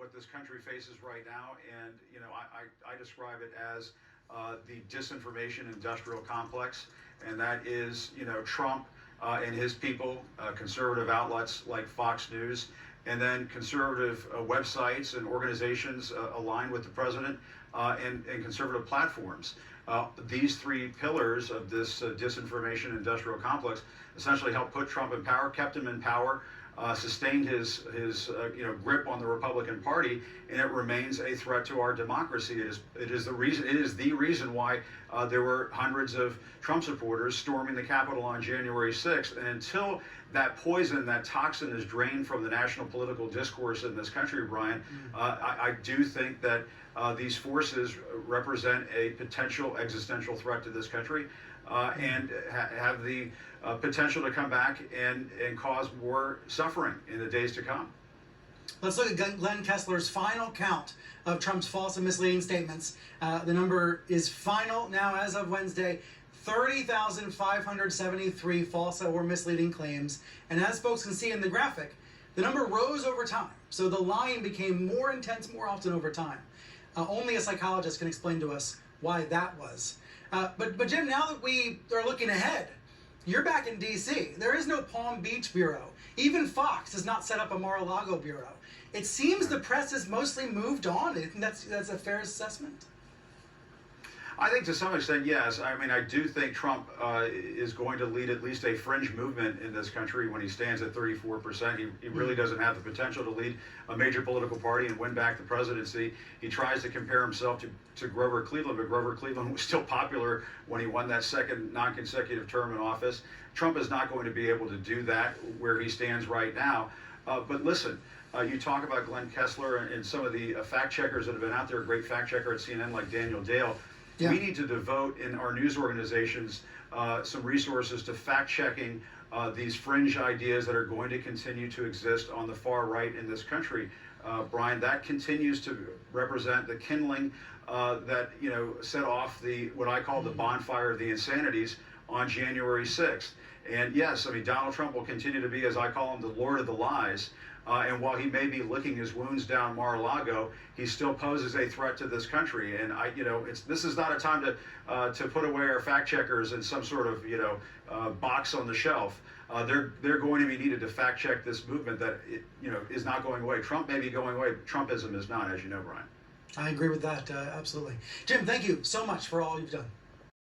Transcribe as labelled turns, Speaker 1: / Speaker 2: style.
Speaker 1: what this country faces right now, and I describe it as the disinformation industrial complex, and that is Trump and his people, conservative outlets like Fox News, and then conservative websites and organizations aligned with the president, and conservative platforms. These three pillars of this disinformation industrial complex essentially helped put Trump in power, kept him in power, sustained his grip on the Republican Party, and it remains a threat to our democracy. It is the reason why there were hundreds of Trump supporters storming the Capitol on January 6th. And until that poison, that toxin is drained from the national political discourse in this country, Brian, I do think that these forces represent a potential existential threat to this country, and have the potential to come back and cause more suffering in the days to come.
Speaker 2: Let's look at Glenn Kessler's final count of Trump's false and misleading statements. The number is final now as of Wednesday. 30,573 false or misleading claims. And as folks can see in the graphic, the number rose over time. So the lying became more intense more often over time. Only a psychologist can explain to us why that was. But Jim, now that we are looking ahead, you're back in D.C. There is no Palm Beach bureau. Even Fox has not set up a Mar-a-Lago bureau. It seems the press has mostly moved on. I think that's a fair assessment.
Speaker 1: I think to some extent, yes. I mean, I do think Trump is going to lead at least a fringe movement in this country when he stands at 34%. He really doesn't have the potential to lead a major political party and win back the presidency. He tries to compare himself to Grover Cleveland, but Grover Cleveland was still popular when he won that second non-consecutive term in office. Trump is not going to be able to do that where he stands right now. But listen, you talk about Glenn Kessler and some of the fact checkers that have been out there, a great fact checker at CNN like Daniel Dale. Yeah. We need to devote in our news organizations some resources to fact-checking these fringe ideas that are going to continue to exist on the far right in this country. Brian, that continues to represent the kindling that set off what I call the bonfire of the insanities on January 6th. And yes, I mean, Donald Trump will continue to be, as I call him, the Lord of the Lies. And while he may be licking his wounds down Mar-a-Lago, he still poses a threat to this country. And this is not a time to put away our fact checkers in some sort of box on the shelf. They're going to be needed to fact check this movement that is not going away. Trump may be going away, but Trumpism is not, as you know, Brian.
Speaker 2: I agree with that absolutely. Jim, thank you so much for all you've done.